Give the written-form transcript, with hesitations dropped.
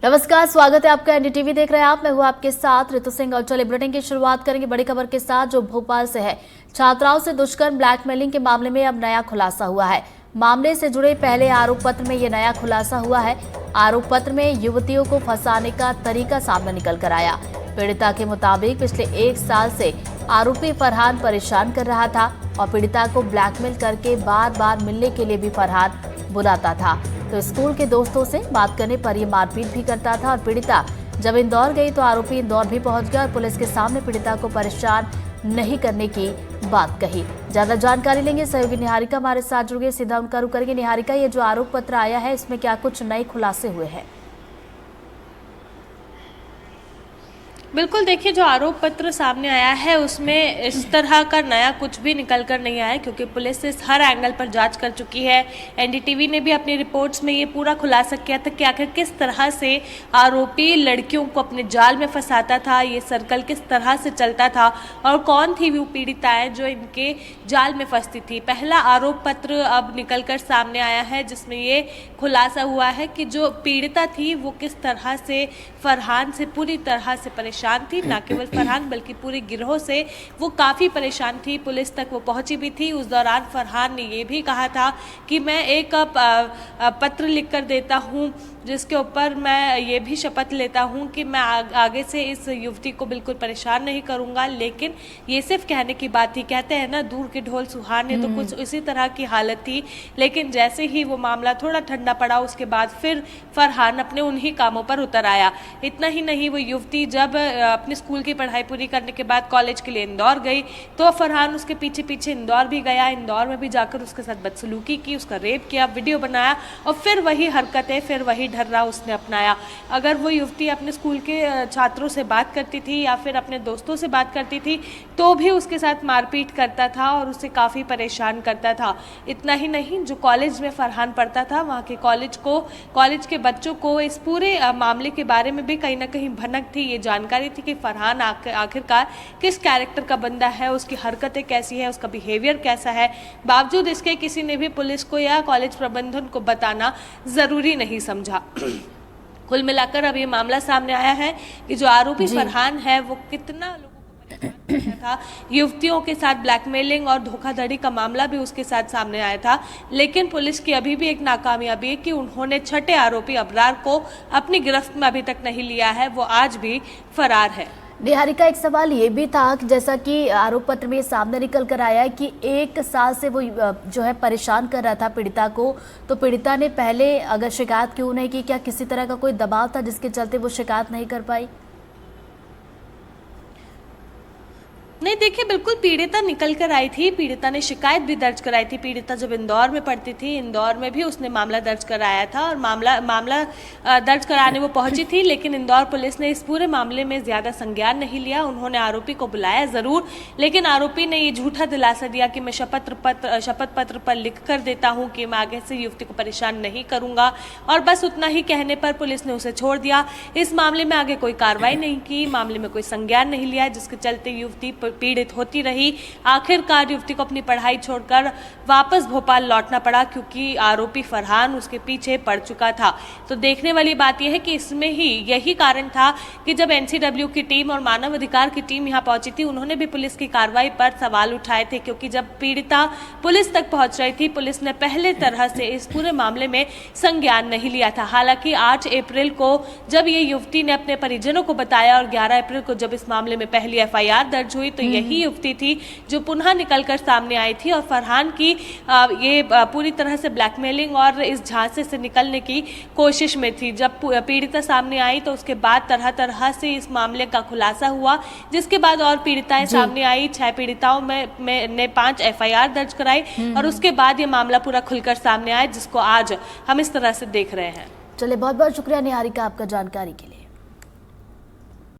नमस्कार, स्वागत है आपका। एनडीटीवी देख रहे हैं आप। मैं हूं आपके साथ ऋतु सिंह और चलिए बुलेटिन की शुरुआत करेंगे बड़ी खबर के साथ जो भोपाल से है। छात्राओं से दुष्कर्म ब्लैकमेलिंग के मामले में अब नया खुलासा हुआ है। मामले से जुड़े पहले आरोप पत्र में ये नया खुलासा हुआ है। आरोप पत्र में युवतियों को फंसाने का तरीका सामने निकल कर आया। पीड़िता के मुताबिक पिछले 1 साल से आरोपी फरहान परेशान कर रहा था और पीड़िता को ब्लैकमेल करके बार बार मिलने के लिए भी फरहान बुलाता था। तो स्कूल के दोस्तों से बात करने पर ये मारपीट भी करता था और पीड़िता जब इंदौर गई तो आरोपी इंदौर भी पहुंच गया और पुलिस के सामने पीड़िता को परेशान नहीं करने की बात कही। ज्यादा जानकारी लेंगे सहयोगी निहारिका हमारे साथ जुड़ गए, सीधा उनका रुख करेंगे। निहारिका, ये जो आरोप पत्र आया है इसमें क्या कुछ नए खुलासे हुए हैं? बिल्कुल, देखिए जो आरोप पत्र सामने आया है उसमें इस तरह का नया कुछ भी निकल कर नहीं आया, क्योंकि पुलिस इस हर एंगल पर जांच कर चुकी है। एनडीटीवी ने भी अपनी रिपोर्ट्स में ये पूरा खुलासा किया था कि आखिर किस तरह से आरोपी लड़कियों को अपने जाल में फंसाता था, ये सर्कल किस तरह से चलता था और कौन थी वो पीड़िताएं जो इनके जाल में फंसती थी। पहला आरोप पत्र अब निकल कर सामने आया है जिसमें ये खुलासा हुआ है कि जो पीड़िता थी वो किस तरह से फरहान से पूरी तरह से परेशान थी। न केवल फरहान बल्कि पूरे गिरोह से वो काफ़ी परेशान थी। पुलिस तक वो पहुंची भी थी। उस दौरान फरहान ने ये भी कहा था कि मैं एक पत्र लिख कर देता हूं जिसके ऊपर मैं ये भी शपथ लेता हूं कि मैं आगे से इस युवती को बिल्कुल परेशान नहीं करूंगा। लेकिन ये सिर्फ कहने की बात थी। कहते हैं ना, दूर के ढोल सुहाने, तो कुछ इसी तरह की हालत थी। लेकिन जैसे ही वो मामला थोड़ा ठंडा पड़ा उसके बाद फिर फरहान अपने उन्हीं कामों पर उतर आया। इतना ही नहीं, वो युवती जब अपने स्कूल की पढ़ाई पूरी करने के बाद कॉलेज के लिए इंदौर गई तो फरहान उसके पीछे पीछे इंदौर भी गया। इंदौर में भी जाकर उसके साथ बदसलूकी की, उसका रेप किया, वीडियो बनाया और फिर वही हरकतें, फिर वही ढर्रा उसने अपनाया। अगर वो युवती अपने स्कूल के छात्रों से बात करती थी या फिर अपने दोस्तों से बात करती थी तो भी उसके साथ मारपीट करता था और उसे काफ़ी परेशान करता था। इतना ही नहीं, जो कॉलेज में फरहान पढ़ता था वहाँ के कॉलेज के बच्चों को इस पूरे मामले के बारे में भी कहीं ना कहीं भनक थी। ये जानकारी थी कि फरहान आखिरकार किस कैरेक्टर का बंदा है, उसकी हरकतें कैसी है, उसका बिहेवियर कैसा है। बावजूद इसके किसी ने भी पुलिस को या कॉलेज प्रबंधन को बताना ज़रूरी नहीं समझा। कुल मिलाकर अब ये मामला सामने आया है कि जो आरोपी फरहान है वो कितना लोगों को परेशान करता था। युवतियों के साथ ब्लैकमेलिंग और धोखाधड़ी का मामला भी उसके साथ सामने आया था। लेकिन पुलिस की अभी भी एक नाकामयाबी है कि उन्होंने छठे आरोपी अबरार को अपनी गिरफ्त में अभी तक नहीं लिया है। वो आज भी फरार है। निहारिका, एक सवाल ये भी था कि जैसा कि आरोप पत्र में सामने निकल कर आया है कि 1 साल से वो जो है परेशान कर रहा था पीड़िता को, तो पीड़िता ने पहले अगर शिकायत क्यों नहीं की? क्या किसी तरह का कोई दबाव था जिसके चलते वो शिकायत नहीं कर पाई? नहीं, देखिए बिल्कुल पीड़िता निकल कर आई थी। पीड़िता ने शिकायत भी दर्ज कराई थी। पीड़िता जब इंदौर में पढ़ती थी, इंदौर में भी उसने मामला दर्ज कराया था और मामला दर्ज कराने वो पहुंची थी। लेकिन इंदौर पुलिस ने इस पूरे मामले में ज़्यादा संज्ञान नहीं लिया। उन्होंने आरोपी को बुलाया ज़रूर, लेकिन आरोपी ने ये झूठा दिलासा दिया कि मैं शपथ पत्र पर लिख कर देता हूँ कि मैं आगे से युवती को परेशान नहीं करूँगा, और बस उतना ही कहने पर पुलिस ने उसे छोड़ दिया। इस मामले में आगे कोई कार्रवाई नहीं की, मामले में कोई संज्ञान नहीं लिया, जिसके चलते युवती पीड़ित होती रही। आखिरकार युवती को अपनी पढ़ाई छोड़कर वापस भोपाल लौटना पड़ा क्योंकि आरोपी फरहान उसके पीछे पड़ चुका था। तो देखने वाली बात यह है कि इसमें ही यही कारण था कि जब एनसीडब्ल्यू की टीम और मानव अधिकार की टीम यहां पहुंची थी, उन्होंने भी पुलिस की कार्रवाई पर सवाल उठाए थे, क्योंकि जब पीड़िता पुलिस तक पहुंच रही थी पुलिस ने पहले तरह से इस पूरे मामले में संज्ञान नहीं लिया था। हालांकि 8 अप्रैल को जब ये युवती ने अपने परिजनों को बताया और 11 अप्रैल को जब इस मामले में पहली एफआईआर दर्ज हुई तो यही युवती थी जो पुनः निकलकर सामने आई थी और फरहान की ये पूरी तरह से ब्लैकमेलिंग और इस झांसे से निकलने की कोशिश में थी। जब पीड़िता सामने आई तो उसके बाद तरह तरह से इस मामले का खुलासा हुआ, जिसके बाद और पीड़िताएं सामने आई। 6 पीड़िताओं ने 5 एफआईआर दर्ज कराई और उसके बाद ये मामला पूरा खुलकर सामने आया, जिसको आज हम इस तरह से देख रहे हैं। चलिए, बहुत बहुत शुक्रिया निहारिका आपका जानकारी के लिए।